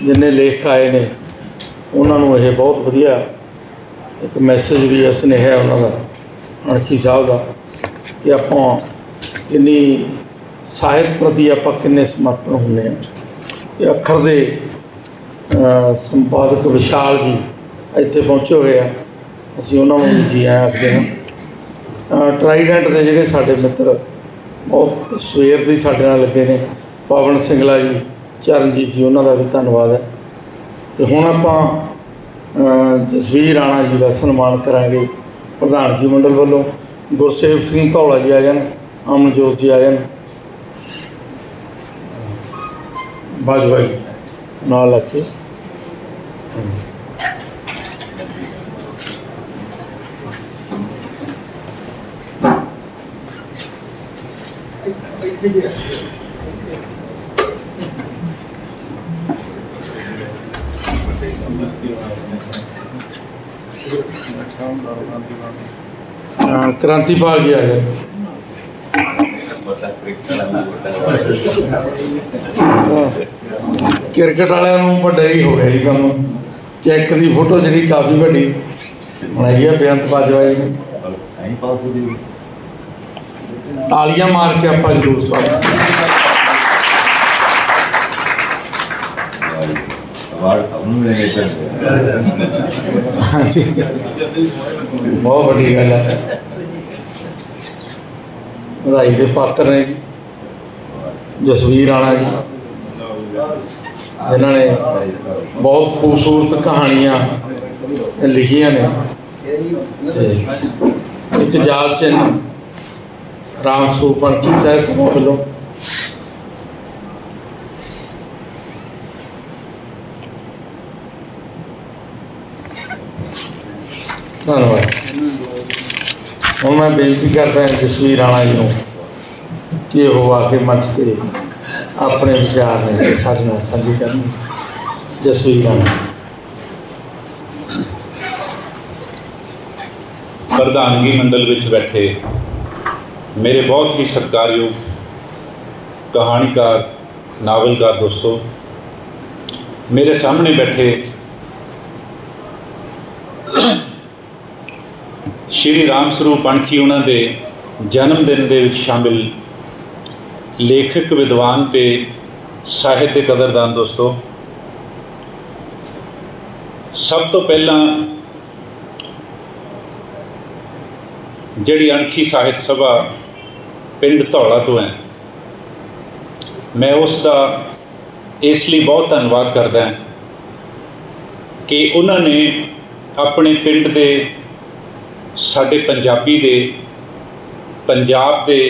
जिन्ने लेख आए ने उन्होंने यह बहुत वधिया एक मैसेज भी है, सुनेहा उन्होंने अणखी साहब का कि आप इन्नी ਸਾਹਿਤ प्रति आप किन्ने समर्पण होंगे कि अखर के संपादक विशाल जी इत्थे पहुँचे हुए हैं, असीं उन्होंने भी जी आए आखते हैं। ट्राईडेंट के जोड़े साडे मित्र बहुत सवेर दी साडे नाल लगे ने, पवन सिंगला जी, चरणजीत जी, उन्हों का भी धन्यवाद है। तो हुण आपां जसवीर राणा जी का सन्मान करांगे। प्रधानगी मंडल वालों गुरसेवक सिंह धौला जी आ जान, अमनजोत जी आ जान, बाजवा जी नाल लग के क्रांतिपाल जी आ गए। क्रिकेट वालों वड्डा ही हो गया जी काम। चैक की फोटो जी काफ़ी वड्डी बनाई है बेअंत बाजवा जी ने, तालियां मार के आप जरूर स्वागत। हाँ जी, बहुत बड़ी गल है, बधाई के पात्र ने जी जसवीर राणा जी, जिन्होंने बहुत खूबसूरत कहानियाँ लिखिया ने। एक जाल चिन्ह राम स्वरूप अणखी साहिब सभा वालों धन्यवाद। हूँ मैं बेनती करता जसवीर राणा जी को कि वो आके मंच से अपने विचार ने साढ़े नाल साझे करन। जसवीर राणा। प्रधानगी मंडल विच बैठे मेरे बहुत ही सत्कारयोग कहानीकार, नावलकार दोस्तों, मेरे सामने बैठे श्री राम स्वरूप अणखी उन्होंने दे जन्मदिन दे विच शामिल लेखक, विद्वान ते साहित्य कदरदान दोस्तों, सब तो पहला जिहड़ी अणखी साहित्य सभा पिंड धौला तो है, मैं उसका इसलिए बहुत धन्यवाद करदा कि उन्होंने अपने पिंड दे, साडे पंजाबी दे, पंजाब दे,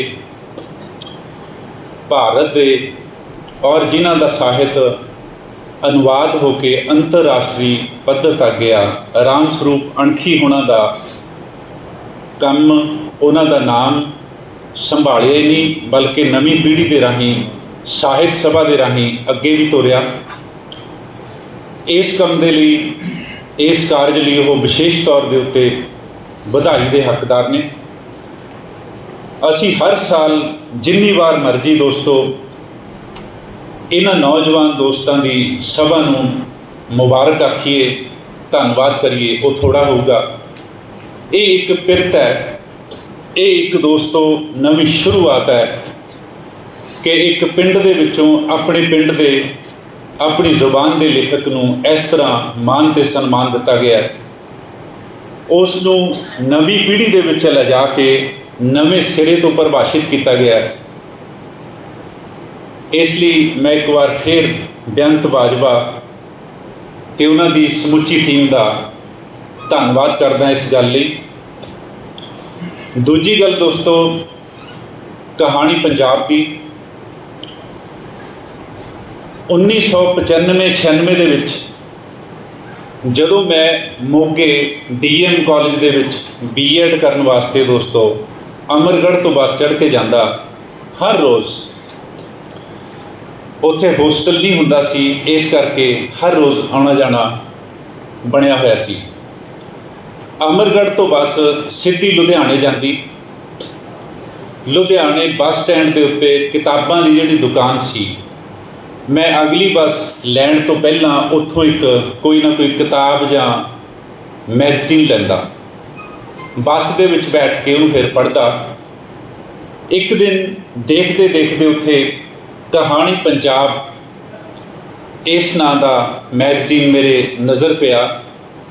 भारत दे और जिन्हां दा साहित्य अनुवाद होके अंतरराष्ट्रीय पद्धर तक गया, राम स्वरूप अणखी होना दा कम, उन्हां दा नाम संभालिया ही नहीं बल्कि नवीं पीढ़ी के राही साहित्य सभा के राही अगे भी तुरिया। इस काम के लिए, इस कारज लिए वो विशेष तौर के उत्ते बधाई के हकदार ने। असी हर साल जिन्नी बार मर्जी दोस्तों इन्हां नौजवान दोस्तों की सभा नूं मुबारक आखिए, धन्यवाद करिए, वो थोड़ा होगा। ये एक पिरत है, ये एक दोस्तों नवी शुरुआत है कि एक पिंड दे विचों अपने पिंड दे अपनी जुबान के लेखक नूं इस तरह मान ते सन्मान दिता गया, उसनूं नवी पीढ़ी दे विच ले जाके नवे सिरे तो परिभाषित किया गया। इसलिए मैं एक बार फिर बेअंत बाजवा ते उन्हां दी समुची टीम का धन्यवाद करदा इस गल लई। दूजी गल दोस्तों, कहानी पंजाब की 1995-96 दे विच जदों मैं मोगे DM कॉलेज दे विच B.Ed करन वास्ते दोस्तों अमरगढ़ तो बस चढ़ के जांदा, हर रोज़ उत्थे होस्टल नहीं हुंदा सी, इस करके हर रोज़ आना जाना बनया होया सी। अमरगढ़ तो बस सीधी लुधियाने जाती, लुधियाने बस स्टैंड के उत्ते किताबां की जिहड़ी दुकान सी मैं अगली बस लैण तो पहलां उत्थों एक कोई ना कोई किताब जां मैगजीन लैंदा, बस दे विच बैठ के उहनूं फिर पढ़दा। एक दिन देखते देखते उत्थे कहानी पंजाब इस नां दा मैगजीन मेरे नज़र पिया।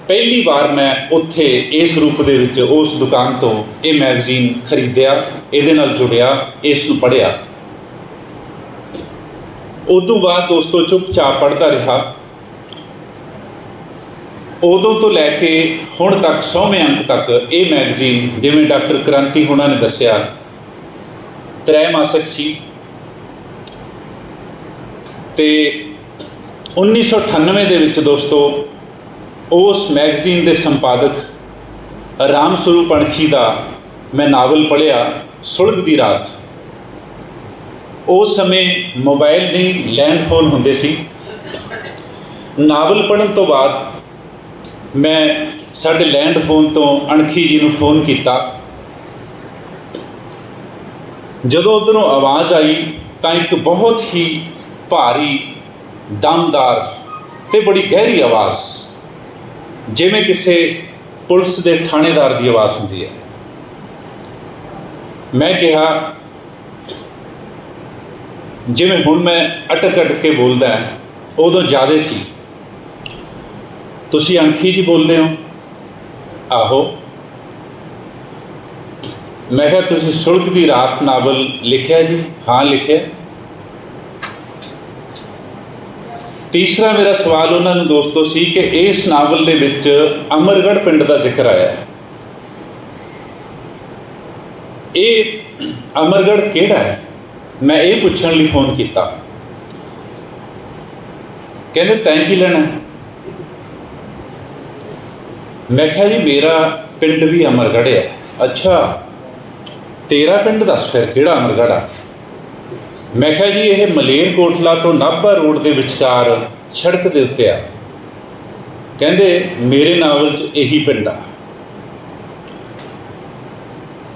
पहली बार मैं उत्थे इस रूप दे विच उस दुकान तो ये मैगजीन खरीदिया, इहदे नाल जुड़िया, इस नूं पढ़िया। उदों बाद दोस्तों चुपचाप पढ़ता रहा। उदों तो लैके हुण तक 100वें अंक तक ये मैगजीन, जिवें डॉक्टर क्रांति हुणां ने दस्सिया, त्रैमासिक सी। ते 1998 दे विच दोस्तों उस मैगजीन के संपादक राम स्वरूप अणखी का मैं नावल पढ़िया, सुलग दी रात। उस समय मोबाइल नहीं, लैंडफोन हुंदे सी। नावल पढ़न तो बाद मैं साडे लैंडफोन तो अणखी जी नूं फोन किया। जदों उधरों आवाज़ आई तो एक बहुत ही भारी, दमदार ते बड़ी गहरी आवाज़, जिवें किसी पुलिस के थाणेदार की आवाज़ हुंदी है। मैं कहा, जिवें हुण मैं अटक के बोलदा उदों ज़्यादा सी, तुसीं अणखी जी बोलदे हो? आहो। मैं कहा तुसीं सुलग दी रात नावल लिखिया जी? हाँ लिखिया। तीसरा मेरा सवाल उन्होंने दोस्तों सी कि इस नावल दे विच अमरगढ़ पिंड का जिक्र आया है। ये अमरगढ़ किहड़ा है? मैं ये पुछण लई फोन किया। कहंदे तैं की लेना? मैं कहा जी मेरा पिंड भी अमरगढ़ है। अच्छा तेरा पिंड दस फिर किहड़ा अमरगढ़ आ? मैं कहा जी ये मलेरकोटला तो नाभा रोड के विचकार सड़क के उत्ते आ। कहंदे मेरे नावल च यही पिंड आ।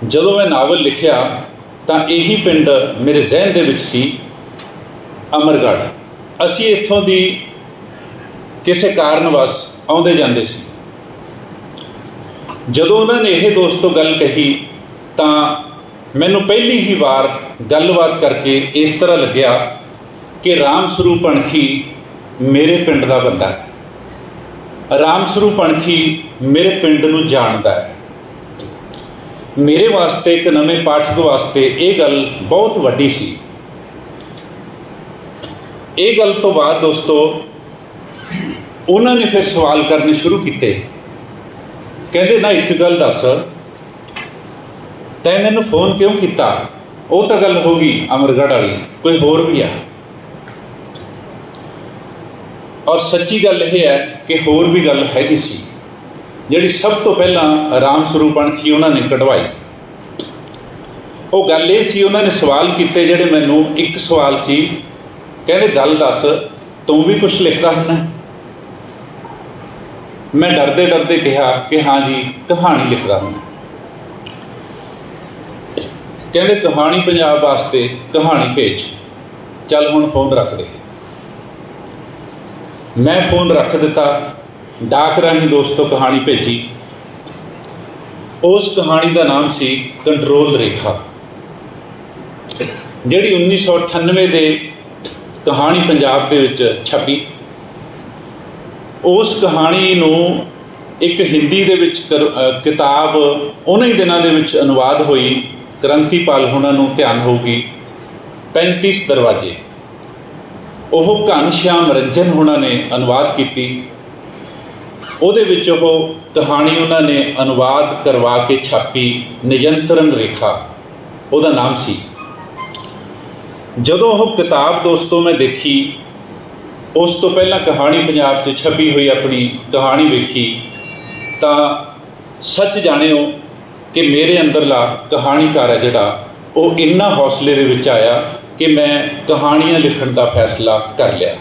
जदों मैं नावल लिखिया तो यही पिंड मेरे जहन दे विच सी, अमरगढ़। असी इत्थों दी किसी कारणवश आउंदे जांदे सी। जदों उन्होंने यह दोस्तों गल कही तो मैनू पहली ही बार गलबात करके इस तरह लग्या कि राम स्वरूप अणखी मेरे पिंड का बंदा है, राम स्वरूप अणखी मेरे पिंड नूं जानदा है। मेरे वास्ते एक नवे पाठक वास्ते ये गल बहुत वड्डी सी। ये गल तो बाद दोस्तों उन्होंने फिर सवाल करने शुरू किए। कहते ना एक गल दस, तैं मैनू फोन क्यों किया? वो तो गल होगी अमरगढ़ वाली, कोई होर भी आ। और सच्ची गल यह है कि होर भी गल हैगी सी, जिहड़ी सब तो पहला राम स्वरूप अणखी उन्होंने कढवाई। वो गल ये सी, उन्होंने सवाल किए जिहड़े मैनू, एक सवाल सी, कहते गल दस तू भी कुछ लिखदा हुंदा? मैं डरदे डरदे कहा कि हाँ जी कहानी लिखदा हुंदा। कहते कहानी पंजाब वास्ते कहानी भेज, चल हुण फोन रख दे। मैं फोन रख दिता, डाक राही दोस्तों कहानी भेजी। उस कहानी का नाम सी कंट्रोल रेखा, जिहड़ी 1998 दे कहानी पंजाब दे विच छपी। उस कहानी नूं एक हिंदी दे विच किताब उन्हीं दिनों दे विच अनुवाद हुई, क्रांतिपाल हुणां नूं ध्यान होगी, 35 दरवाजे। वो घनश्याम रंजन हुणां ने अनुवाद की। ਉਹਦੇ ਵਿੱਚ ਉਹ कहानी उन्होंने अनुवाद करवा के छापी, नियंत्रण रेखा ਉਹਦਾ नाम सी। ਜਦੋਂ ਉਹ किताब दोस्तों मैं देखी, उस तो पहला कहानी पंजाब 'ਚ छपी हुई अपनी कहानी वेखी तो सच जाणिओ कि मेरे अंदरला कहानीकार है जिहड़ा वो इन्ना हौसले दे विच आया कि मैं कहानियां लिखण का फैसला कर लिया।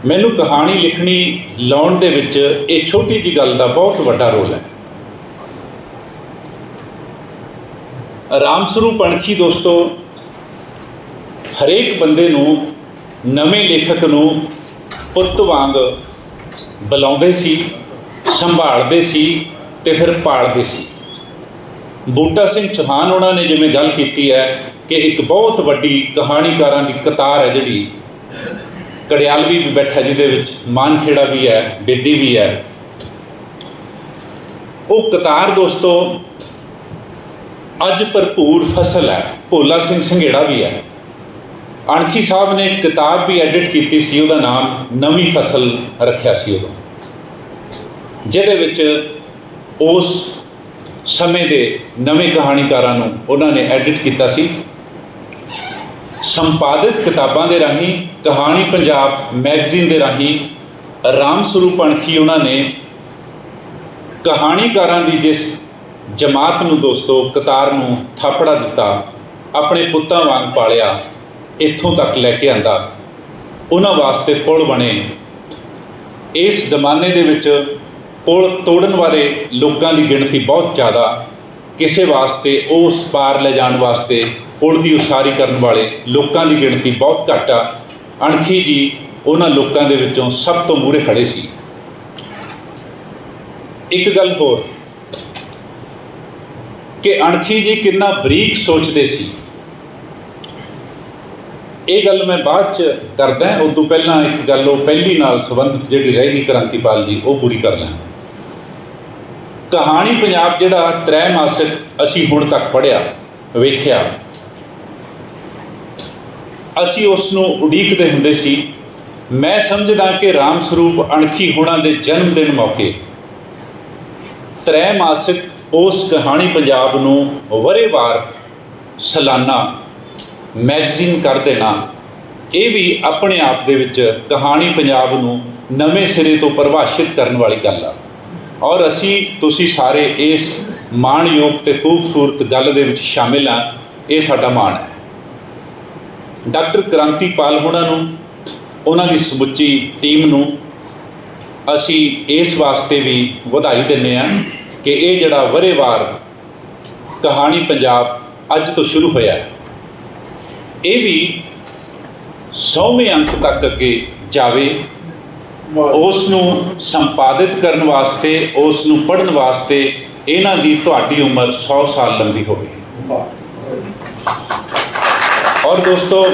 मैनू कहानी लिखनी लाउण दे विच ये छोटी जी गल का बहुत वड्डा रोल है। राम स्वरूप अणखी दोस्तों ਹਰੇਕ ਬੰਦੇ ਨੂੰ, ਨਵੇਂ ਲੇਖਕ ਨੂੰ ਪੁੱਤ ਵਾਂਗ ਬੁਲਾਉਂਦੇ ਸੀ, ਸੰਭਾਲਦੇ ਸੀ ਤੇ ਫਿਰ ਪਾਲਦੇ ਸੀ। ਬੂਟਾ ਸਿੰਘ ਚੌਹਾਨ ਉਹਨਾਂ ਨੇ ਜਿਵੇਂ ਗੱਲ ਕੀਤੀ ਹੈ ਕਿ ਇੱਕ ਬਹੁਤ ਵੱਡੀ ਕਹਾਣੀਕਾਰਾਂ ਦੀ ਕਤਾਰ ਹੈ ਜਿਹੜੀ, ਕੜਿਆਲਵੀ ਵੀ ਬੈਠਾ ਜਿਹਦੇ ਵਿੱਚ ਮਾਨਖੇੜਾ ਵੀ ਹੈ, ਬੇਦੀ ਵੀ ਹੈ। ਉਹ ਕਤਾਰ ਦੋਸਤੋ ਅੱਜ ਭਰਪੂਰ ਫਸਲ ਹੈ। ਭੋਲਾ ਸਿੰਘ ਸੰਘੇੜਾ ਵੀ ਹੈ। ਅਣਖੀ ਸਾਹਿਬ ਨੇ ਕਿਤਾਬ ਵੀ ਐਡਿਟ ਕੀਤੀ ਸੀ, ਉਹਦਾ ਨਾਮ ਨਵੀਂ ਫਸਲ ਰੱਖਿਆ ਸੀ ਉਦੋਂ, ਜਿਹਦੇ ਵਿੱਚ ਉਸ ਸਮੇਂ ਦੇ ਨਵੇਂ ਕਹਾਣੀਕਾਰਾਂ ਨੂੰ ਉਹਨਾਂ ਨੇ ਐਡਿਟ ਕੀਤਾ ਸੀ। ਸੰਪਾਦਿਤ ਕਿਤਾਬਾਂ ਦੇ ਰਾਹੀਂ, ਕਹਾਣੀ ਪੰਜਾਬ ਮੈਗਜ਼ੀਨ ਦੇ ਰਾਹੀਂ ਰਾਮ ਸਰੂਪ ਅਣਖੀ ਉਹਨਾਂ ਨੇ ਕਹਾਣੀਕਾਰਾਂ ਦੀ ਜਿਸ ਜਮਾਤ ਨੂੰ ਦੋਸਤੋ, ਕਤਾਰ ਨੂੰ ਥਾਪੜਾ ਦਿੱਤਾ, ਆਪਣੇ ਪੁੱਤਾਂ ਵਾਂਗ ਪਾਲਿਆ, ਇੱਥੋਂ ਤੱਕ ਲੈ ਕੇ ਆਂਦਾ, ਉਹਨਾਂ ਵਾਸਤੇ ਪੁਲ ਬਣੇ। ਇਸ ਜ਼ਮਾਨੇ ਦੇ ਵਿੱਚ ਪੁਲ ਤੋੜਨ ਵਾਲੇ ਲੋਕਾਂ ਦੀ ਗਿਣਤੀ ਬਹੁਤ ਜ਼ਿਆਦਾ, ਕਿਸੇ ਵਾਸਤੇ ਉਸ ਪਾਰ ਲੈ ਜਾਣ ਵਾਸਤੇ ਪੁਲ ਦੀ ਉਸਾਰੀ ਕਰਨ ਵਾਲੇ ਲੋਕਾਂ ਦੀ ਗਿਣਤੀ ਬਹੁਤ ਘੱਟ ਆ। ਅਣਖੀ ਜੀ ਉਹਨਾਂ ਲੋਕਾਂ ਦੇ ਵਿੱਚੋਂ ਸਭ ਤੋਂ ਮੂਹਰੇ ਖੜ੍ਹੇ ਸੀ। ਇੱਕ ਗੱਲ ਹੋਰ ਕਿ ਅਣਖੀ ਜੀ ਕਿੰਨਾ ਬਰੀਕ ਸੋਚਦੇ ਸੀ, ਇਹ ਗੱਲ ਮੈਂ ਬਾਅਦ 'ਚ ਕਰਦਾ। ਉਸ ਤੋਂ ਪਹਿਲਾਂ ਇੱਕ ਗੱਲ ਉਹ ਪਹਿਲੀ ਨਾਲ ਸੰਬੰਧਿਤ ਜਿਹੜੀ ਰਹਿ ਗਈ ਕ੍ਰਾਂਤੀਪਾਲ ਜੀ, ਉਹ ਪੂਰੀ ਕਰ ਲਾਂ। ਕਹਾਣੀ ਪੰਜਾਬ ਜਿਹੜਾ ਤ੍ਰੈਮਾਸਿਕ ਅਸੀਂ ਹੁਣ ਤੱਕ ਪੜ੍ਹਿਆ ਵੇਖਿਆ, ਅਸੀਂ ਉਸ ਨੂੰ ਉਡੀਕਦੇ ਹੁੰਦੇ ਸੀ। ਮੈਂ ਸਮਝਦਾ ਕਿ ਰਾਮ ਸਰੂਪ ਅਣਖੀ ਹੋਣਾ ਦੇ ਜਨਮ ਦਿਨ ਮੌਕੇ ਤ੍ਰੈਮਾਸਿਕ ਉਸ ਕਹਾਣੀ ਪੰਜਾਬ ਨੂੰ ਵਰ੍ਹੇਵਾਰ ਸਾਲਾਨਾ ਮੈਗਜ਼ੀਨ ਕਰ ਦੇਣਾ, ਇਹ ਵੀ ਆਪਣੇ ਆਪ ਦੇ ਵਿੱਚ ਕਹਾਣੀ ਪੰਜਾਬ ਨੂੰ ਨਵੇਂ ਸਿਰੇ ਤੋਂ ਪਰਿਭਾਸ਼ਿਤ ਕਰਨ ਵਾਲੀ ਗੱਲ ਆ। ਔਰ ਤੁਸੀਂ ਸਾਰੇ ਇਸ ਮਾਣਯੋਗ ਤੇ ਖੂਬਸੂਰਤ ਗੱਲ ਦੇ ਵਿੱਚ ਸ਼ਾਮਿਲ ਆ, ਇਹ ਸਾਡਾ ਮਾਣ ਹੈ। ਡਾਕਟਰ ਕ੍ਰਾਂਤੀਪਾਲ ਹੋਣਾ ਨੂੰ, ਉਹਨਾਂ ਦੀ ਸਮੁੱਚੀ ਟੀਮ ਨੂੰ ਅਸੀਂ ਇਸ ਵਾਸਤੇ ਵੀ ਵਧਾਈ ਦਿੰਦੇ ਹਾਂ ਕਿ ਇਹ ਜਿਹੜਾ ਵਰ੍ਹੇਵਾਰ ਕਹਾਣੀ ਪੰਜਾਬ ਅੱਜ ਤੋਂ ਸ਼ੁਰੂ ਹੋਇਆ, ਇਹ ਵੀ 100ਵੇਂ ਅੰਕ ਤੱਕ ਅੱਗੇ ਜਾਵੇ। ਉਸ ਨੂੰ ਸੰਪਾਦਿਤ ਕਰਨ ਵਾਸਤੇ, ਉਸ ਨੂੰ ਪੜ੍ਹਨ ਵਾਸਤੇ ਇਹਨਾਂ ਦੀ ਤੁਹਾਡੀ ਉਮਰ 100 ਸਾਲ ਲੰਬੀ ਹੋਵੇ। ਔਰ ਦੋਸਤੋ,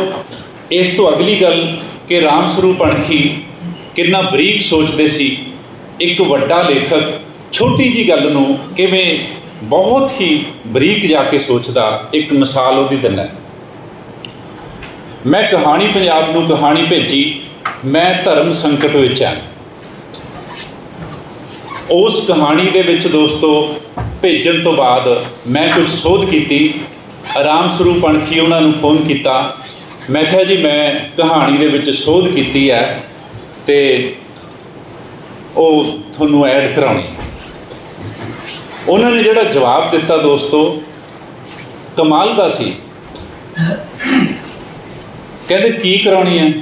ਇਸ ਤੋਂ ਅਗਲੀ ਗੱਲ ਕਿ ਰਾਮ ਸਰੂਪ ਅਣਖੀ ਕਿੰਨਾ ਬਰੀਕ ਸੋਚਦੇ ਸੀ। ਇੱਕ ਵੱਡਾ ਲੇਖਕ ਛੋਟੀ ਜਿਹੀ ਗੱਲ ਨੂੰ ਕਿਵੇਂ ਬਹੁਤ ਹੀ ਬਰੀਕ ਜਾ ਕੇ ਸੋਚਦਾ, ਇੱਕ ਮਿਸਾਲ ਉਹਦੀ ਦਿੰਦਾ। ਮੈਂ ਕਹਾਣੀ ਪੰਜਾਬ ਨੂੰ ਕਹਾਣੀ ਭੇਜੀ, ਮੈਂ ਧਰਮ ਸੰਕਟ ਵਿੱਚ ਹਾਂ। ਉਸ ਕਹਾਣੀ ਦੇ ਵਿੱਚ ਦੋਸਤੋ ਭੇਜਣ ਤੋਂ ਬਾਅਦ ਮੈਂ ਕੁਝ ਸੋਧ ਕੀਤੀ। ਰਾਮ ਸਰੂਪ ਅਣਖੀ ਉਹਨਾਂ ਨੂੰ ਫੋਨ ਕੀਤਾ, ਮੈਂ ਕਿਹਾ ਜੀ ਮੈਂ ਕਹਾਣੀ ਦੇ ਵਿੱਚ ਸੋਧ ਕੀਤੀ ਹੈ ਅਤੇ ਉਹ ਤੁਹਾਨੂੰ ਐਡ ਕਰਾਉਣੀ। ਉਹਨਾਂ ਨੇ ਜਿਹੜਾ ਜਵਾਬ ਦਿੱਤਾ ਦੋਸਤੋ ਕਮਾਲ ਦਾ ਸੀ। ਕਹਿੰਦੇ ਕੀ ਕਰਾਉਣੀ ਹੈ?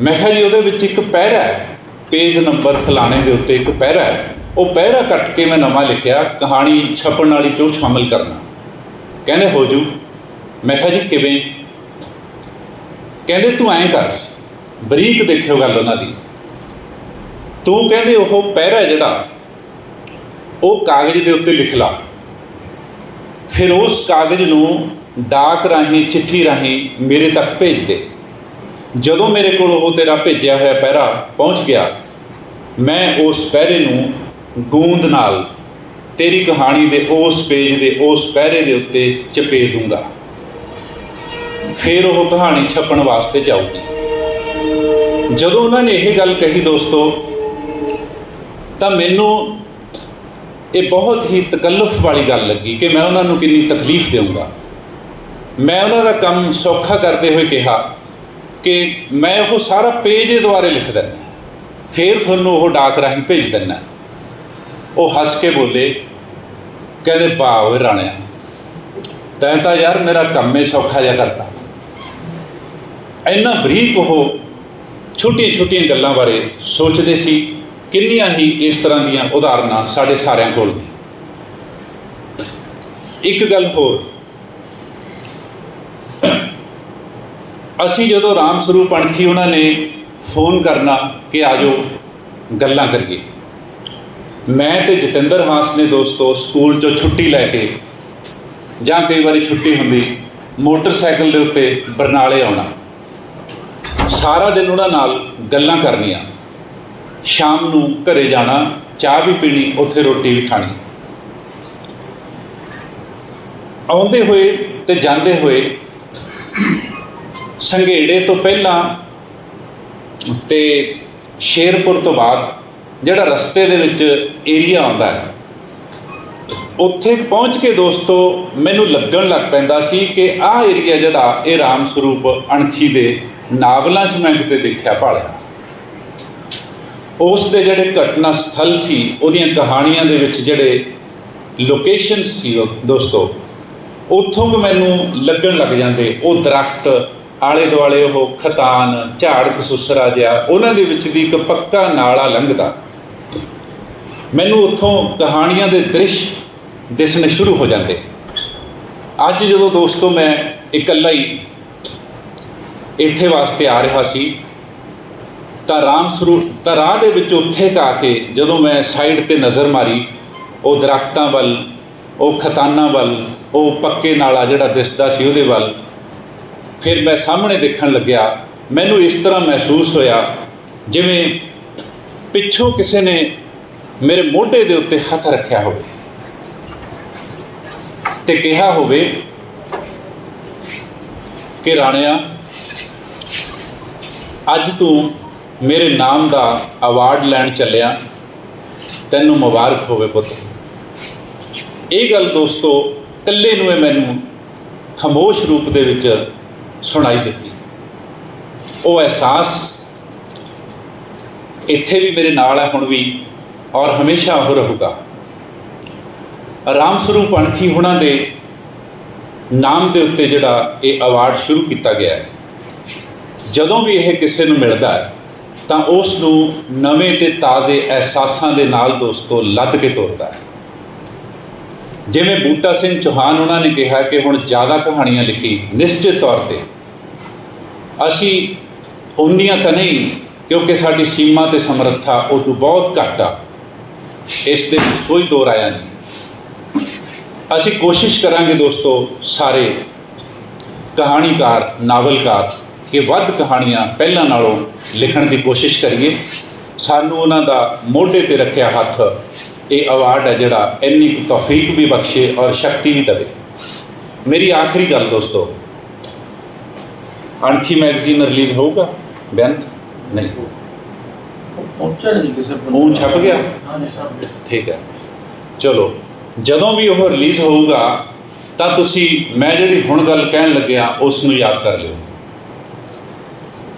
ਮੈਂ ਕਿਹਾ ਜੀ ਉਹਦੇ ਵਿੱਚ ਇੱਕ ਪਹਿਰਾ ਹੈ, ਪੇਜ ਨੰਬਰ ਫਲਾਣੇ ਦੇ ਉੱਤੇ ਇੱਕ ਪਹਿਰਾ ਹੈ, ਉਹ ਪਹਿਰਾ ਕੱਟ ਕੇ ਮੈਂ ਨਵਾਂ ਲਿਖਿਆ, ਕਹਾਣੀ ਛਪਣ ਵਾਲੀ 'ਚ ਉਹ ਸ਼ਾਮਿਲ ਕਰਨਾ। ਕਹਿੰਦੇ ਹੋ ਜੂ। ਮੈਂ ਕਿਹਾ ਜੀ ਕਿਵੇਂ? ਕਹਿੰਦੇ ਤੂੰ ਐਂ ਕਰ, ਬਰੀਕ ਦੇਖਿਓ ਗੱਲ ਉਹਨਾਂ ਦੀ, ਤੂੰ ਕਹਿੰਦੇ ਉਹ ਪਹਿਰਾ ਜਿਹੜਾ ਉਹ ਕਾਗਜ਼ ਦੇ ਉੱਤੇ ਲਿਖ ਲਾ, ਫਿਰ ਉਸ ਕਾਗਜ਼ ਨੂੰ ਡਾਕ ਰਾਹੀਂ, ਚਿੱਠੀ ਰਾਹੀਂ ਮੇਰੇ ਤੱਕ ਭੇਜ ਦੇ। ਜਦੋਂ ਮੇਰੇ ਕੋਲ ਉਹ ਤੇਰਾ ਭੇਜਿਆ ਹੋਇਆ ਪਹਿਰਾ ਪਹੁੰਚ ਗਿਆ, ਮੈਂ ਉਸ ਪਹਿਰੇ ਨੂੰ ਗੂੰਦ ਨਾਲ ਤੇਰੀ ਕਹਾਣੀ ਦੇ ਉਸ ਪੇਜ ਦੇ ਉਸ ਪਹਿਰੇ ਦੇ ਉੱਤੇ ਚਪੇ ਦੂੰਗਾ, ਫਿਰ ਉਹ ਕਹਾਣੀ ਛਪਣ ਵਾਸਤੇ ਜਾਊਗੀ। ਜਦੋਂ ਉਹਨਾਂ ਨੇ ਇਹ ਗੱਲ ਕਹੀ ਦੋਸਤੋ, ਤਾਂ ਮੈਨੂੰ ਇਹ ਬਹੁਤ ਹੀ ਤਕੱਲੁਫ ਵਾਲੀ ਗੱਲ ਲੱਗੀ ਕਿ ਮੈਂ ਉਹਨਾਂ ਨੂੰ ਕਿੰਨੀ ਤਕਲੀਫ ਦੇਵਾਂਗਾ। ਮੈਂ ਉਹਨਾਂ ਦਾ ਕੰਮ ਸੌਖਾ ਕਰਦੇ ਹੋਏ ਕਿਹਾ ਕਿ ਮੈਂ ਉਹ ਸਾਰਾ ਪੇਜ ਦੇ ਦੁਆਰੇ ਲਿਖ ਦਿੰਦਾ, ਫਿਰ ਤੁਹਾਨੂੰ ਉਹ ਡਾਕ ਰਾਹੀਂ ਭੇਜ ਦਿੰਦਾ। ਉਹ ਹੱਸ ਕੇ ਬੋਲੇ, ਕਹਿੰਦੇ ਵਾਹ ਓਏ ਰਾਣਿਆ, ਤੈਂ ਤਾਂ ਯਾਰ ਮੇਰਾ ਕੰਮ ਹੀ ਸੌਖਾ ਜਿਹਾ ਕਰਤਾ। ਇੰਨਾ ਬਰੀਕ ਉਹ ਛੋਟੀਆਂ ਛੋਟੀਆਂ ਗੱਲਾਂ ਬਾਰੇ ਸੋਚਦੇ ਸੀ। ਕਿੰਨੀਆਂ ਹੀ ਇਸ ਤਰ੍ਹਾਂ ਦੀਆਂ ਉਦਾਹਰਨਾਂ ਸਾਡੇ ਸਾਰਿਆਂ ਕੋਲ ਨੇ। ਇੱਕ ਗੱਲ ਹੋਰ, ਅਸੀਂ ਜਦੋਂ ਰਾਮ ਸਰੂਪ ਅਣਖੀ ਉਹਨਾਂ ਨੇ ਫੋਨ ਕਰਨਾ ਕਿ ਆ ਜਾਓ ਗੱਲਾਂ ਕਰੀਏ, ਮੈਂ ਤੇ ਜਤਿੰਦਰ ਹਾਸ ਨੇ ਦੋਸਤੋ ਸਕੂਲ 'ਚੋਂ ਛੁੱਟੀ ਲੈ ਕੇ ਜਾਂ ਕਈ ਵਾਰੀ ਛੁੱਟੀ ਹੁੰਦੀ ਮੋਟਰਸਾਈਕਲ ਦੇ ਉੱਤੇ ਬਰਨਾਲੇ ਆਉਣਾ, ਸਾਰਾ ਦਿਨ ਉਹਨਾਂ ਨਾਲ ਗੱਲਾਂ ਕਰਨੀਆਂ, ਸ਼ਾਮ ਨੂੰ ਘਰੇ ਜਾਣਾ, ਚਾਹ ਵੀ ਪੀਣੀ, ਉੱਥੇ ਰੋਟੀ ਵੀ ਖਾਣੀ। ਆਉਂਦੇ ਹੋਏ ਤੇ ਜਾਂਦੇ ਹੋਏ ਸੰਘੇੜੇ ਤੋਂ ਪਹਿਲਾਂ ਤੇ ਸ਼ੇਰਪੁਰ ਤੋਂ ਬਾਅਦ ਜਿਹੜਾ ਰਸਤੇ ਦੇ ਵਿੱਚ ਏਰੀਆ ਆਉਂਦਾ ਹੈ, ਉੱਥੇ ਪਹੁੰਚ ਕੇ ਦੋਸਤੋ ਮੈਨੂੰ ਲੱਗਣ ਲੱਗ ਪੈਂਦਾ ਸੀ ਕਿ ਆਹ ਏਰੀਆ ਜਿਹੜਾ ਇਹ ਰਾਮ ਸਰੂਪ ਅਣਖੀ ਦੇ ਨਾਵਲਾਂ 'ਚ ਮੈਂ ਕਿਤੇ ਦੇਖਿਆ ਭਾਲਿਆ। ਉਸ ਦੇ ਜਿਹੜੇ ਘਟਨਾ ਸਥਲ ਸੀ, ਉਹਦੀਆਂ ਕਹਾਣੀਆਂ ਦੇ ਵਿੱਚ ਜਿਹੜੇ ਲੋਕੇਸ਼ਨ ਸੀ ਦੋਸਤੋ, ਉੱਥੋਂ ਕੁ ਮੈਨੂੰ ਲੱਗਣ ਲੱਗ ਜਾਂਦੇ। ਉਹ ਦਰਖਤ ਆਲੇ ਦੁਆਲੇ, ਉਹ ਖਤਾਨ, ਝਾੜ ਕਸੂਸਰਾ ਜਿਹਾ, ਉਹਨਾਂ ਦੇ ਵਿੱਚ ਦੀ ਇੱਕ ਪੱਕਾ ਨਾਲਾ ਲੰਘਦਾ। ਮੈਨੂੰ ਉੱਥੋਂ ਕਹਾਣੀਆਂ ਦੇ ਦ੍ਰਿਸ਼ ਦਿਸਣੇ ਸ਼ੁਰੂ ਹੋ ਜਾਂਦੇ। ਅੱਜ ਜਦੋਂ ਦੋਸਤੋ ਮੈਂ ਇਕੱਲਾ ਹੀ ਇੱਥੇ ਵਾਸਤੇ ਆ ਰਿਹਾ ਸੀ ਤਾਂ ਰਾਹ ਦੇ ਵਿੱਚ ਉੱਥੇ ਆ ਕੇ ਜਦੋਂ ਮੈਂ ਸਾਈਡ 'ਤੇ ਨਜ਼ਰ ਮਾਰੀ, ਉਹ ਦਰਖਤਾਂ ਵੱਲ, ਉਹ ਖਤਾਨਾਂ ਵੱਲ, ਉਹ ਪੱਕੇ ਨਾਲਾ ਜਿਹੜਾ ਦਿਸਦਾ ਸੀ ਉਹਦੇ ਵੱਲ, ਫਿਰ ਮੈਂ ਸਾਹਮਣੇ ਦੇਖਣ ਲੱਗਿਆ। ਮੈਨੂੰ ਇਸ ਤਰ੍ਹਾਂ ਮਹਿਸੂਸ ਹੋਇਆ ਜਿਵੇਂ ਪਿੱਛੋਂ ਕਿਸੇ ਨੇ ਮੇਰੇ ਮੋਢੇ ਦੇ ਉੱਤੇ ਹੱਥ ਰੱਖਿਆ ਹੋਵੇ ਤੇ ਕਿਹਾ ਹੋਵੇ ਕਿ ਰਾਣਿਆ, ਅੱਜ ਤੂੰ ਮੇਰੇ ਨਾਮ ਦਾ ਅਵਾਰਡ ਲੈਣ ਚੱਲਿਆ, ਤੈਨੂੰ ਮੁਬਾਰਕ ਹੋਵੇ ਪੁੱਤ। ਇਹ ਗੱਲ ਦੋਸਤੋ ਇਕੱਲੇ ਨੂੰ ਮੈਨੂੰ ਖਾਮੋਸ਼ ਰੂਪ ਦੇ ਵਿੱਚ ਸੁਣਾਈ ਦਿੱਤੀ। ਉਹ ਅਹਿਸਾਸ ਇੱਥੇ ਵੀ ਮੇਰੇ ਨਾਲ ਹੈ ਹੁਣ ਵੀ, ਔਰ ਹਮੇਸ਼ਾ ਉਹ ਰਹੂਗਾ। ਰਾਮ ਸਰੂਪ ਅਣਖੀ ਹੁਣਾਂ ਦੇ ਨਾਮ ਦੇ ਉੱਤੇ ਜਿਹੜਾ ਇਹ ਅਵਾਰਡ ਸ਼ੁਰੂ ਕੀਤਾ ਗਿਆ ਹੈ, ਜਦੋਂ ਵੀ ਇਹ ਕਿਸੇ ਨੂੰ ਮਿਲਦਾ ਹੈ ਤਾਂ ਉਸ ਨੂੰ ਨਵੇਂ ਤੇ ਤਾਜ਼ੇ ਅਹਿਸਾਸਾਂ ਦੇ ਨਾਲ ਦੋਸਤੋ ਲੱਦ ਕੇ ਤੋਰਦਾ ਹੈ। ਜਿਵੇਂ ਬੂਟਾ ਸਿੰਘ ਚੌਹਾਨ ਉਹਨਾਂ ਨੇ ਕਿਹਾ ਕਿ ਹੁਣ ਜ਼ਿਆਦਾ ਕਹਾਣੀਆਂ ਲਿਖੀ, ਨਿਸ਼ਚਿਤ ਤੌਰ 'ਤੇ ਅਸੀਂ ਉਨੀਆਂ ਤਾਂ ਨਹੀਂ, ਕਿਉਂਕਿ ਸਾਡੀ ਸੀਮਾ ਤੇ ਸਮਰੱਥਾ ਉਦੋਂ ਬਹੁਤ ਘੱਟ ਆ, ਇਸ ਦੇ ਵਿੱਚ ਕੋਈ ਦੋ ਰਾਇਆ ਨਹੀਂ। ਅਸੀਂ ਕੋਸ਼ਿਸ਼ ਕਰਾਂਗੇ ਦੋਸਤੋ ਸਾਰੇ ਕਹਾਣੀਕਾਰ, ਨਾਵਲਕਾਰ, ਕਿ ਵੱਧ ਕਹਾਣੀਆਂ ਪਹਿਲਾਂ ਨਾਲੋਂ ਲਿਖਣ ਦੀ ਕੋਸ਼ਿਸ਼ ਕਰੀਏ। ਸਾਨੂੰ ਉਹਨਾਂ ਦਾ ਮੋਢੇ 'ਤੇ ਰੱਖਿਆ ਹੱਥ ਇਹ ਅਵਾਰਡ ਹੈ ਜਿਹੜਾ ਇੰਨੀ ਕੁ ਤੌਫੀਕ ਵੀ ਬਖਸ਼ੇ ਔਰ ਸ਼ਕਤੀ ਵੀ ਦੇਵੇ। ਮੇਰੀ ਆਖਰੀ ਗੱਲ ਦੋਸਤੋ, ਅਣਖੀ ਮੈਗਜ਼ੀਨ ਰਿਲੀਜ਼ ਹੋਊਗਾ ਬੇਅੰਤ? ਨਹੀਂ ਪਹੁੰਚਿਆ ਨਹੀਂ ਕਿਸੇ ਫੋਨ ਛਪ ਗਿਆ। ਠੀਕ ਹੈ, ਚਲੋ ਜਦੋਂ ਵੀ ਉਹ ਰਿਲੀਜ਼ ਹੋਊਗਾ ਤਾਂ ਤੁਸੀਂ ਮੈਂ ਜਿਹੜੀ ਹੁਣ ਗੱਲ ਕਹਿਣ ਲੱਗਿਆ ਉਸ ਨੂੰ ਯਾਦ ਕਰ ਲਿਓ।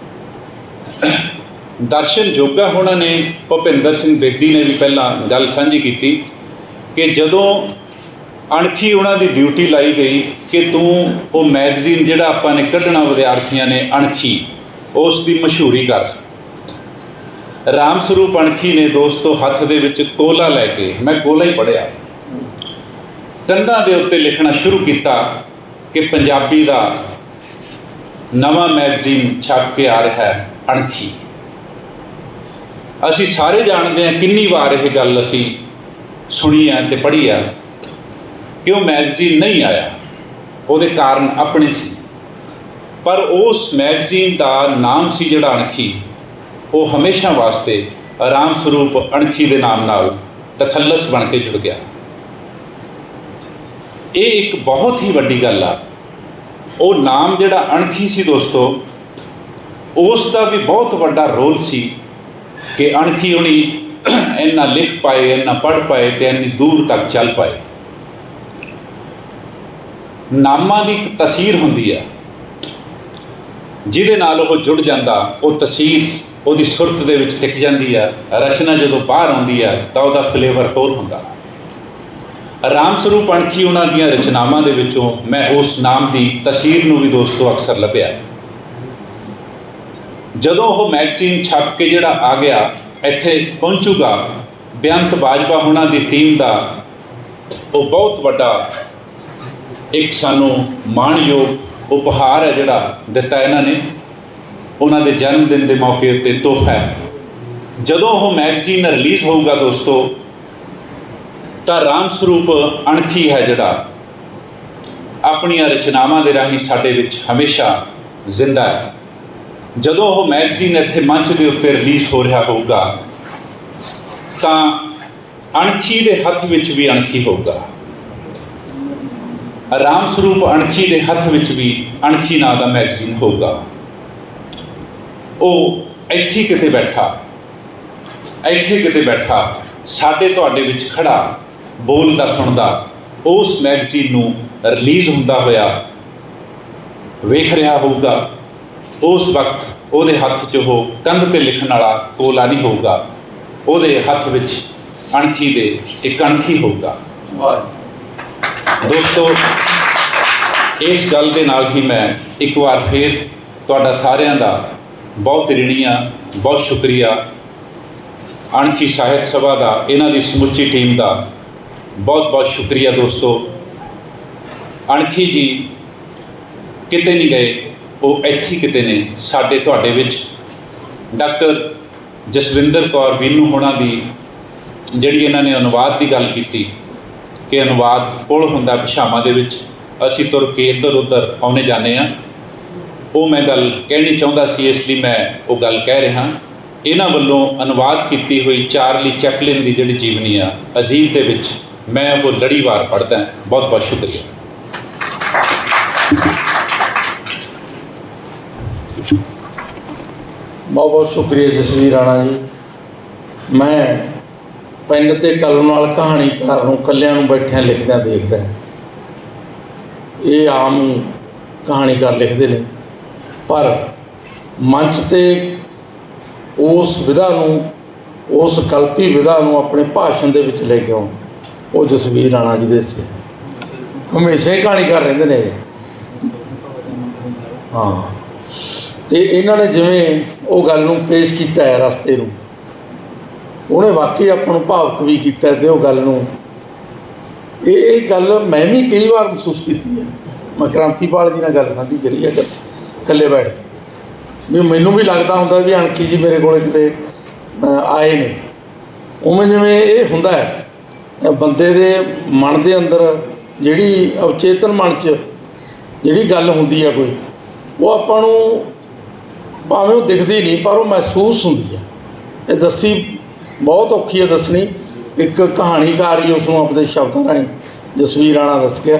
ਦਰਸ਼ਨ ਜੋਗਾ ਹੋਣਾ ਨੇ, ਭੁਪਿੰਦਰ ਸਿੰਘ ਬੇਦੀ ਨੇ ਵੀ ਪਹਿਲਾਂ ਗੱਲ ਸਾਂਝੀ ਕੀਤੀ ਕਿ ਜਦੋਂ ਅਣਖੀ ਉਹਨਾਂ ਦੀ ਡਿਊਟੀ ਲਾਈ ਗਈ ਕਿ ਤੂੰ ਉਹ ਮੈਗਜ਼ੀਨ ਜਿਹੜਾ ਆਪਾਂ ਨੇ ਕੱਢਣਾ ਵਿਦਿਆਰਥੀਆਂ ਨੇ, ਅਣਖੀ, ਉਸ ਦੀ ਮਸ਼ਹੂਰੀ ਕਰ। ਰਾਮ ਸਰੂਪ ਅਣਖੀ ਨੇ ਦੋਸਤੋ ਹੱਥ ਦੇ ਵਿੱਚ ਕੋਲਾ ਲੈ ਕੇ, ਮੈਂ ਕੋਲਾ ਹੀ ਪੜ੍ਹਿਆ, ਕੰਧਾਂ ਦੇ ਉੱਤੇ ਲਿਖਣਾ ਸ਼ੁਰੂ ਕੀਤਾ ਕਿ ਪੰਜਾਬੀ ਦਾ ਨਵਾਂ ਮੈਗਜ਼ੀਨ ਛਪ ਕੇ ਆ ਰਿਹਾ ਹੈ, ਅਣਖੀ। ਅਸੀਂ ਸਾਰੇ ਜਾਣਦੇ ਹਾਂ ਕਿੰਨੀ ਵਾਰ ਇਹ ਗੱਲ ਅਸੀਂ ਸੁਣੀ ਹੈ ਤੇ ਪੜ੍ਹੀ ਆ ਕਿ ਉਹ ਮੈਗਜ਼ੀਨ ਨਹੀਂ ਆਇਆ, ਉਹਦੇ ਕਾਰਨ ਆਪਣੇ ਸੀ, ਪਰ ਉਸ ਮੈਗਜ਼ੀਨ ਦਾ ਨਾਮ ਸੀ ਜਿਹੜਾ ਅਣਖੀ, ਉਹ ਹਮੇਸ਼ਾ ਵਾਸਤੇ ਰਾਮ ਸਰੂਪ ਅਣਖੀ ਦੇ ਨਾਮ ਨਾਲ ਤਖੱਲਸ ਬਣ ਕੇ ਜੁੜ ਗਿਆ। ਇਹ ਇੱਕ ਬਹੁਤ ਹੀ ਵੱਡੀ ਗੱਲ ਆ। ਉਹ ਨਾਮ ਜਿਹੜਾ ਅਣਖੀ ਸੀ ਦੋਸਤੋ, ਉਸ ਦਾ ਵੀ ਬਹੁਤ ਵੱਡਾ ਰੋਲ ਸੀ ਕਿ ਅਣਖੀ ਹੁਣੀ ਇੰਨਾ ਲਿਖ ਪਾਏ, ਇੰਨਾ ਪੜ੍ਹ ਪਾਏ ਤੇ ਇੰਨੀ ਦੂਰ ਤੱਕ ਚੱਲ ਪਾਏ। ਨਾਮਾਂ ਦੀ ਇੱਕ ਤਸੀਰ ਹੁੰਦੀ ਹੈ, ਜਿਹਦੇ ਨਾਲ ਉਹ ਜੁੜ ਜਾਂਦਾ, ਉਹ ਤਸੀਰ ਉਹਦੀ ਸੁਰਤ ਦੇ ਵਿੱਚ ਟਿਕ ਜਾਂਦੀ ਹੈ। ਰਚਨਾ ਜਦੋਂ ਬਾਹਰ ਆਉਂਦੀ ਹੈ ਤਾਂ ਉਹਦਾ ਫਲੇਵਰ ਹੋਰ ਹੁੰਦਾ। ਰਾਮ ਸਰੂਪ ਅਣਖੀ ਉਹਨਾਂ ਦੀਆਂ ਰਚਨਾਵਾਂ ਦੇ ਵਿੱਚੋਂ ਮੈਂ ਉਸ ਨਾਮ ਦੀ ਤਸੀਰ ਨੂੰ ਵੀ ਦੋਸਤੋ ਅਕਸਰ ਲੱਭਿਆ। ਜਦੋਂ ਉਹ ਮੈਗਜ਼ੀਨ ਛਪ ਕੇ ਜਿਹੜਾ ਆ ਗਿਆ, ਇੱਥੇ ਪਹੁੰਚੂਗਾ, ਬੇਅੰਤ ਬਾਜਵਾ ਉਹਨਾਂ ਦੀ ਟੀਮ ਦਾ ਉਹ ਬਹੁਤ ਵੱਡਾ ਇੱਕ ਸਾਨੂੰ ਮਾਣਯੋਗ ਉਪਹਾਰ ਹੈ ਜਿਹੜਾ ਦਿੱਤਾ ਇਹਨਾਂ ਨੇ ਉਹਨਾਂ ਦੇ ਜਨਮ ਦਿਨ ਦੇ ਮੌਕੇ ਉੱਤੇ ਤੋਹਫਾ ਹੈ। ਜਦੋਂ ਉਹ ਮੈਗਜ਼ੀਨ ਰਿਲੀਜ਼ ਹੋਊਗਾ ਦੋਸਤੋ ਤਾਂ ਰਾਮ ਸਰੂਪ ਅਣਖੀ ਹੈ ਜਿਹੜਾ ਆਪਣੀਆਂ ਰਚਨਾਵਾਂ ਦੇ ਰਾਹੀਂ ਸਾਡੇ ਵਿੱਚ ਹਮੇਸ਼ਾ ਜ਼ਿੰਦਾ ਹੈ। ਜਦੋਂ ਉਹ ਮੈਗਜ਼ੀਨ ਇੱਥੇ ਮੰਚ ਦੇ ਉੱਤੇ ਰਿਲੀਜ਼ ਹੋ ਰਿਹਾ ਹੋਊਗਾ ਤਾਂ ਅਣਖੀ ਦੇ ਹੱਥ ਵਿੱਚ ਵੀ ਅਣਖੀ ਹੋਊਗਾ। ਰਾਮ ਸਰੂਪ ਅਣਖੀ ਦੇ ਹੱਥ ਵਿੱਚ ਵੀ ਅਣਖੀ ਨਾਂ ਦਾ ਮੈਗਜ਼ੀਨ ਹੋਊਗਾ। ਉਹ ਇੱਥੇ ਕਿਤੇ ਬੈਠਾ ਸਾਡੇ ਤੁਹਾਡੇ ਵਿੱਚ ਖੜਾ ਬੋਲਦਾ ਸੁਣਦਾ ਉਸ ਮੈਗਜ਼ੀਨ ਨੂੰ ਰਿਲੀਜ਼ ਹੁੰਦਾ ਹੋਇਆ ਵੇਖ ਰਿਹਾ ਹੋਊਗਾ। ਉਸ ਵਕਤ ਉਹਦੇ ਹੱਥ 'ਚ ਉਹ ਕੰਧ 'ਤੇ ਲਿਖਣ ਵਾਲਾ ਕੋਲਾ ਨਹੀਂ ਹੋਊਗਾ, ਉਹਦੇ ਹੱਥ ਵਿੱਚ ਅਣਖੀ ਦੇ ਇੱਕ ਅਣਖੀ ਹੋਊਗਾ। ਦੋਸਤੋ ਇਸ ਗੱਲ ਦੇ ਨਾਲ ਹੀ ਮੈਂ ਇੱਕ ਵਾਰ ਫਿਰ ਤੁਹਾਡਾ ਸਾਰਿਆਂ ਦਾ ਬਹੁਤ ਰਿਣੀ ਹਾਂ, ਬਹੁਤ ਸ਼ੁਕਰੀਆ। ਅਣਖੀ ਸਾਹਿਤ ਸਭਾ ਦਾ, ਇਹਨਾਂ ਦੀ ਸਮੁੱਚੀ ਟੀਮ ਦਾ ਬਹੁਤ ਬਹੁਤ ਸ਼ੁਕਰੀਆ ਦੋਸਤੋ। ਅਣਖੀ ਜੀ ਕਿਤੇ ਨਹੀਂ ਗਏ, ਉਹ ਇੱਥੇ ਕਿਤੇ ਨੇ ਸਾਡੇ ਤੁਹਾਡੇ ਵਿੱਚ। ਡਾਕਟਰ ਜਸਵਿੰਦਰ ਕੌਰ ਬੀਨੂ ਹੋਣਾ ਦੀ ਜਿਹੜੀ ਇਹਨਾਂ ਨੇ ਅਨੁਵਾਦ ਦੀ ਗੱਲ ਕੀਤੀ ਕਿ ਅਨੁਵਾਦ ਪੁਲ ਹੁੰਦਾ ਭਾਸ਼ਾਵਾਂ ਦੇ ਵਿੱਚ, ਅਸੀਂ ਤੁਰ ਕੇ ਇੱਧਰ ਉੱਧਰ ਆਉਣੇ ਜਾਂਦੇ ਹਾਂ, ਉਹ ਮੈਂ ਗੱਲ ਕਹਿਣੀ ਚਾਹੁੰਦਾ ਸੀ, ਇਸ ਲਈ ਮੈਂ ਉਹ ਗੱਲ ਕਹਿ ਰਿਹਾ। ਇਹਨਾਂ ਵੱਲੋਂ ਅਨੁਵਾਦ ਕੀਤੀ ਹੋਈ ਚਾਰਲੀ ਚੈਪਲਿਨ ਦੀ ਜਿਹੜੀ ਜੀਵਨੀ ਆ ਅਜ਼ੀਜ਼ ਦੇ ਵਿੱਚ ਮੈਂ ਉਹ ਲੜੀਵਾਰ ਪੜ੍ਹਦਾ। ਬਹੁਤ ਬਹੁਤ ਸ਼ੁਕਰੀਆ। ਬਹੁਤ ਬਹੁਤ ਸ਼ੁਕਰੀਆ ਜਸਵੀਰ ਰਾਣਾ ਜੀ। ਮੈਂ ਪੈਨ ਅਤੇ ਕਲਮ ਨਾਲ ਕਹਾਣੀਕਾਰ ਨੂੰ ਇਕੱਲਿਆਂ ਨੂੰ ਬੈਠਿਆਂ ਲਿਖਦਿਆਂ ਦੇਖਦਾ। ਇਹ ਆਮ ਹੀ ਕਹਾਣੀਕਾਰ ਲਿਖਦੇ ਨੇ, ਪਰ ਮੰਚ 'ਤੇ ਉਸ ਵਿਧਾ ਨੂੰ, ਉਸ ਕਲਪੀ ਵਿਧਾ ਨੂੰ ਆਪਣੇ ਭਾਸ਼ਣ ਦੇ ਵਿੱਚ ਲੈ ਕੇ ਆਉਣ, ਉਹ ਜਸਵੀਰ ਰਾਣਾ ਜੀ ਦੇ ਹਿੱਸੇ। ਹਮੇਸ਼ਾ ਹੀ ਕਹਾਣੀਕਾਰ ਰਹਿੰਦੇ ਨੇ। ਹਾਂ, ਅਤੇ ਇਹਨਾਂ ਨੇ ਜਿਵੇਂ ਉਹ ਗੱਲ ਨੂੰ ਪੇਸ਼ ਕੀਤਾ ਹੈ ਰਸਤੇ ਨੂੰ, ਉਹਨੇ ਵਾਕਈ ਆਪਾਂ ਨੂੰ ਭਾਵੁਕ ਵੀ ਕੀਤਾ ਅਤੇ ਉਹ ਗੱਲ ਨੂੰ ਇਹ ਗੱਲ ਮੈਂ ਵੀ ਕਈ ਵਾਰ ਮਹਿਸੂਸ ਕੀਤੀ ਹੈ। ਮੈਂ ਕ੍ਰਾਂਤੀਪਾਲ ਜੀ ਨਾਲ ਗੱਲ ਸਾਂਝੀ ਕਰੀ ਹੈ ਇਕੱਲੇ ਬੈਠ ਕੇ, ਵੀ ਮੈਨੂੰ ਵੀ ਲੱਗਦਾ ਹੁੰਦਾ ਵੀ ਅਣਖੀ ਜੀ ਮੇਰੇ ਕੋਲ ਕਿਤੇ ਆਏ ਨੇ। ਉਵੇਂ ਜਿਵੇਂ ਇਹ ਹੁੰਦਾ ਹੈ ਬੰਦੇ ਦੇ ਮਨ ਦੇ ਅੰਦਰ, ਜਿਹੜੀ ਅਵਚੇਤਨ ਮਨ 'ਚ ਜਿਹੜੀ ਗੱਲ ਹੁੰਦੀ ਹੈ ਕੋਈ, ਉਹ ਆਪਾਂ ਨੂੰ ਭਾਵੇਂ ਉਹ ਦਿਖਦੀ ਨਹੀਂ ਪਰ ਉਹ ਮਹਿਸੂਸ ਹੁੰਦੀ ਹੈ। ਇਹ ਦੱਸੀ ਬਹੁਤ ਔਖੀ ਹੈ ਦੱਸਣੀ, ਇੱਕ ਕਹਾਣੀਕਾਰ ਹੀ ਉਸ ਨੂੰ ਆਪਣੇ ਸ਼ਬਦਾਂ ਰਾਹੀਂ ਜਸਵੀਰ ਰਾਣਾ ਦੱਸ ਗਿਆ।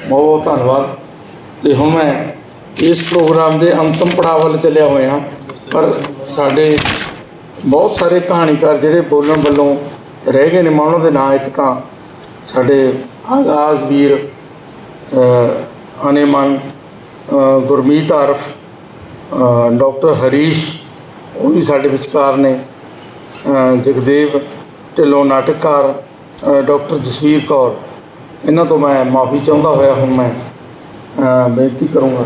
ਬਹੁਤ ਬਹੁਤ ਧੰਨਵਾਦ। ਅਤੇ ਹੁਣ ਮੈਂ ਇਸ ਪ੍ਰੋਗਰਾਮ ਦੇ ਅੰਤਿਮ ਪੜਾਅ ਵੱਲ ਚੱਲਿਆ ਹੋਇਆ, ਪਰ ਸਾਡੇ ਬਹੁਤ ਸਾਰੇ ਕਹਾਣੀਕਾਰ ਜਿਹੜੇ ਬੋਲਣ ਵੱਲੋਂ ਰਹਿ ਗਏ ਨੇ, ਮੈਂ ਉਹਨਾਂ ਦੇ ਨਾਂ, ਇੱਕ ਤਾਂ ਸਾਡੇ ਆਗਾਜ਼ ਵੀਰ ਅਨੇਮਨ, ਗੁਰਮੀਤ ਆਰਫ, ਡਾਕਟਰ ਹਰੀਸ਼, ਉਹ ਵੀ ਸਾਡੇ ਵਿਚਕਾਰ ਨੇ, ਜਗਦੇਵ ਢਿੱਲੋਂ ਨਾਟਕਕਾਰ, ਡਾਕਟਰ ਜਸਵੀਰ ਕੌਰ। ਇਹਨਾਂ ਤੋਂ ਮੈਂ ਮਾਫੀ ਚਾਹੁੰਦਾ ਹੋਇਆ ਹੁਣ ਮੈਂ ਬੇਨਤੀ ਕਰੂੰਗਾ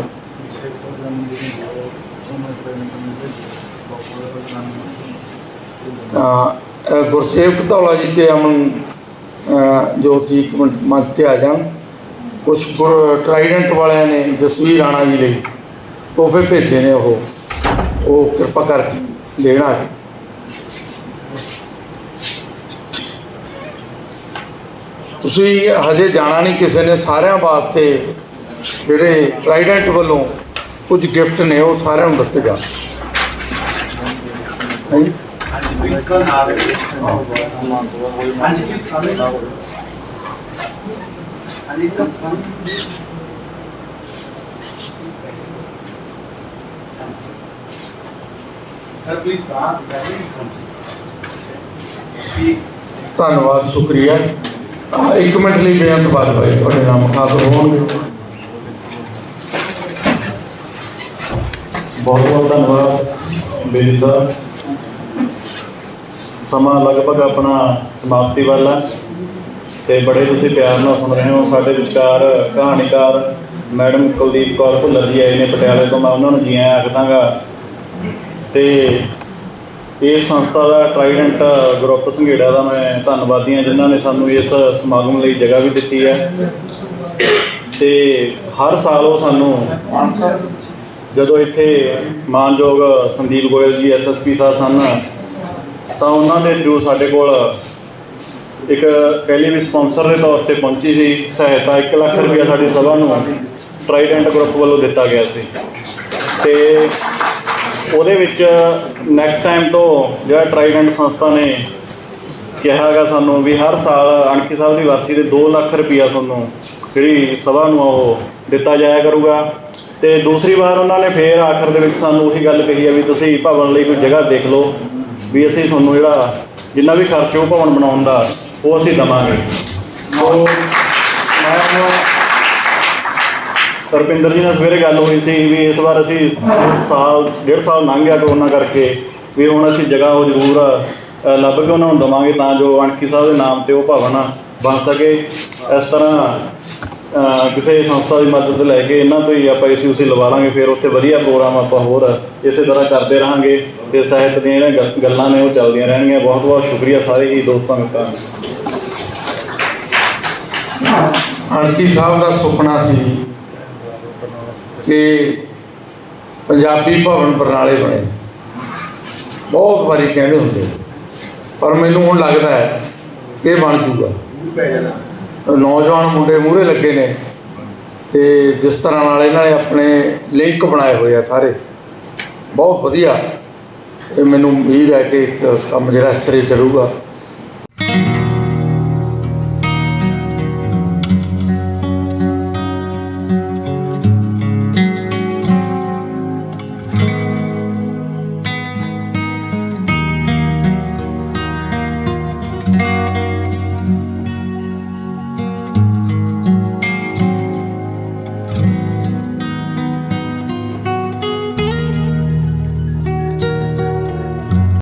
ਗੁਰਸੇਵਕ ਧੌਲਾ ਜੀ ਅਤੇ ਅਮਨ ਜੋਤ ਜੀ ਇੱਕ ਮਿੰਟ ਮੰਚ 'ਤੇ ਆ ਜਾਣ। ਕੁਛ ਟਰਾਈਡੈਂਟ ਵਾਲਿਆਂ ਨੇ ਜਸਵੀਰ ਰਾਣਾ ਜੀ ਲਈ ਤੋਹਫੇ ਭੇਜੇ ਨੇ, ਉਹ ਕਿਰਪਾ ਕਰਕੇ ਦੇਣ ਆ ਕੇ। ਤੁਸੀਂ ਹਜੇ ਜਾਣਾ ਨਹੀਂ ਕਿਸੇ ਨੇ, ਸਾਰਿਆਂ ਵਾਸਤੇ ਜਿਹੜੇ ਟਰਾਈਡੈਂਟ ਵੱਲੋਂ ਕੁਝ ਗਿਫਟ ਨੇ ਉਹ ਸਾਰਿਆਂ ਨੂੰ ਦਿੱਤੇ ਜਾਣ। ਹਾਂਜੀ ਧੰਨਵਾਦ, ਸ਼ੁਕਰੀਆ। ਇੱਕ ਮਿੰਟ ਲਈ ਬੇਅੰਤ ਬਾਜਵਾ ਜੀ ਤੁਹਾਡੇ ਨਾਮ ਖਾਤਰ ਹੋਣਗੇ। ਬਹੁਤ ਬਹੁਤ ਧੰਨਵਾਦ ਬੇਦੀ ਸਾਹਿਬ। ਸਮਾਂ ਲਗਭਗ ਆਪਣਾ ਸਮਾਪਤੀ ਵੱਲ ਹੈ ਅਤੇ ਬੜੇ ਤੁਸੀਂ ਪਿਆਰ ਨਾਲ ਸੁਣ ਰਹੇ ਹੋ। ਸਾਡੇ ਵਿਚਕਾਰ ਕਹਾਣੀਕਾਰ ਮੈਡਮ ਕੁਲਦੀਪ ਕੌਰ ਭੁੱਲਰ ਜੀ ਆਏ ਨੇ ਪਟਿਆਲੇ ਤੋਂ, ਮੈਂ ਉਹਨਾਂ ਨੂੰ ਜੀ ਆਇਆਂ ਆਖ ਦਾਂਗਾ। ਅਤੇ ਇਸ ਸੰਸਥਾ ਦਾ ਟਰਾਈਡੈਂਟ ਗਰੁੱਪ ਸੰਘੇੜਾ ਦਾ ਮੈਂ ਧੰਨਵਾਦੀ ਹਾਂ, ਜਿਨ੍ਹਾਂ ਨੇ ਸਾਨੂੰ ਇਸ ਸਮਾਗਮ ਲਈ ਜਗ੍ਹਾ ਵੀ ਦਿੱਤੀ ਹੈ। ਤੇ ਹਰ ਸਾਲ ਉਹ ਸਾਨੂੰ ਜਦੋਂ ਇੱਥੇ ਮਾਨਯੋਗ ਸੰਦੀਪ ਗੋਇਲ ਜੀ SSP ਸਾਹਿਬ ਸਨ ਤਾਂ ਉਹਨਾਂ ਦੇ ਥਰੂ ਸਾਡੇ ਕੋਲ ਇੱਕ ਪਹਿਲੀ ਵੀ ਸਪਾਂਸਰ ਦੇ ਤੌਰ ਤੇ ਪਹੁੰਚੀ ਸੀ ਸਹਾਇਤਾ 1 ਲੱਖ ਰੁਪਇਆ ਸਾਡੀ ਸਭਾ ਨੂੰ ਟਰਾਈਡੈਂਟ ਗਰੁੱਪ ਵੱਲੋਂ ਦਿੱਤਾ ਗਿਆ ਸੀ। ਤੇ ਉਹਦੇ ਵਿੱਚ ਨੈਕਸਟ ਟਾਈਮ ਤੋਂ ਜਿਹੜਾ ਟਰਾਈਡੈਂਟ ਸੰਸਥਾ ਨੇ ਕਿਹਾ ਹੈਗਾ ਸਾਨੂੰ ਵੀ ਹਰ ਸਾਲ ਅਣਖੀ ਸਾਹਿਬ ਦੀ ਵਰਸੀ ਦੇ 2 ਲੱਖ ਰੁਪਇਆ ਤੁਹਾਨੂੰ ਜਿਹੜੀ ਸਭਾ ਨੂੰ ਉਹ ਦਿੱਤਾ ਜਾਇਆ ਕਰੂਗਾ। ਤੇ ਦੂਸਰੀ ਵਾਰ ਉਹਨਾਂ ਨੇ ਫੇਰ ਆਖਰ ਦੇ ਵਿੱਚ ਸਾਨੂੰ ਉਹੀ ਗੱਲ ਕਹੀ ਹੈ ਵੀ ਤੁਸੀਂ ਭਵਨ ਲਈ ਕੋਈ ਜਗ੍ਹਾ ਦੇਖ ਲਓ ਵੀ ਅਸੀਂ ਤੁਹਾਨੂੰ ਜਿਹੜਾ ਜਿੰਨਾ ਵੀ ਖਰਚ ਉਹ ਭਵਨ ਬਣਾਉਣ ਦਾ ਉਹ ਅਸੀਂ ਦੇਵਾਂਗੇ। ਸੋ ਮੈਂ ਰੁਪਿੰਦਰ ਜੀ ਨਾਲ ਸਵੇਰੇ ਗੱਲ ਹੋਈ ਸੀ ਵੀ ਇਸ ਵਾਰ ਅਸੀਂ 1.5 ਸਾਲ ਲੰਘ ਗਿਆ ਕਰੋਨਾ ਕਰਕੇ ਵੀ ਹੁਣ ਅਸੀਂ ਜਗ੍ਹਾ ਉਹ ਜ਼ਰੂਰ ਲੱਭ ਕੇ ਉਹਨਾਂ ਨੂੰ ਦੇਵਾਂਗੇ ਤਾਂ ਜੋ ਅਣਖੀ ਸਾਹਿਬ ਦੇ ਨਾਮ 'ਤੇ ਉਹ ਭਵਨ ਬਣ ਸਕੇ। ਇਸ ਤਰ੍ਹਾਂ ਕਿਸੇ ਸੰਸਥਾ ਦੀ ਮਦਦ ਲੈ ਕੇ ਇਹਨਾਂ ਤੋਂ ਹੀ ਆਪਾਂ AC ਲਵਾ ਲਾਂਗੇ, ਫਿਰ ਉੱਥੇ ਵਧੀਆ ਪ੍ਰੋਗਰਾਮ ਆਪਾਂ ਹੋਰ ਇਸੇ ਤਰ੍ਹਾਂ ਕਰਦੇ ਰਹਾਂਗੇ ਅਤੇ ਸਾਹਿਤ ਦੀਆਂ ਜਿਹੜੀਆਂ ਗੱਲਾਂ ਨੇ ਉਹ ਚੱਲਦੀਆਂ ਰਹਿਣਗੀਆਂ। ਬਹੁਤ ਬਹੁਤ ਸ਼ੁਕਰੀਆ ਸਾਰੇ ਹੀ ਦੋਸਤਾਂ ਮਿੱਤਰਾਂ ਦਾ। ਅਣਖੀ ਸਾਹਿਬ ਦਾ ਸੁਪਨਾ ਸੀ ਕਿ ਪੰਜਾਬੀ ਭਵਨ ਬਰਨਾਲੇ ਬਣੇ। ਬਹੁਤ ਵਾਰੀ ਕਹਿੰਦੇ ਹੁੰਦੇ, ਪਰ ਮੈਨੂੰ ਹੁਣ ਲੱਗਦਾ ਹੈ ਇਹ ਬਣ ਜੂਗਾ। ਨੌਜਵਾਨ ਮੁੰਡੇ ਮੂਹਰੇ ਲੱਗੇ ਨੇ ਅਤੇ ਜਿਸ ਤਰ੍ਹਾਂ ਨਾਲ ਇਹਨਾਂ ਨੇ ਆਪਣੇ ਲਿੰਕ ਬਣਾਏ ਹੋਏ ਆ ਸਾਰੇ, ਬਹੁਤ ਵਧੀਆ। ਇਹ ਮੈਨੂੰ ਉਮੀਦ ਹੈ ਕਿ ਇੱਕ ਕੰਮ ਜਿਹੜਾ ਇਸ ਤਰ੍ਹਾਂ ਚੱਲੂਗਾ।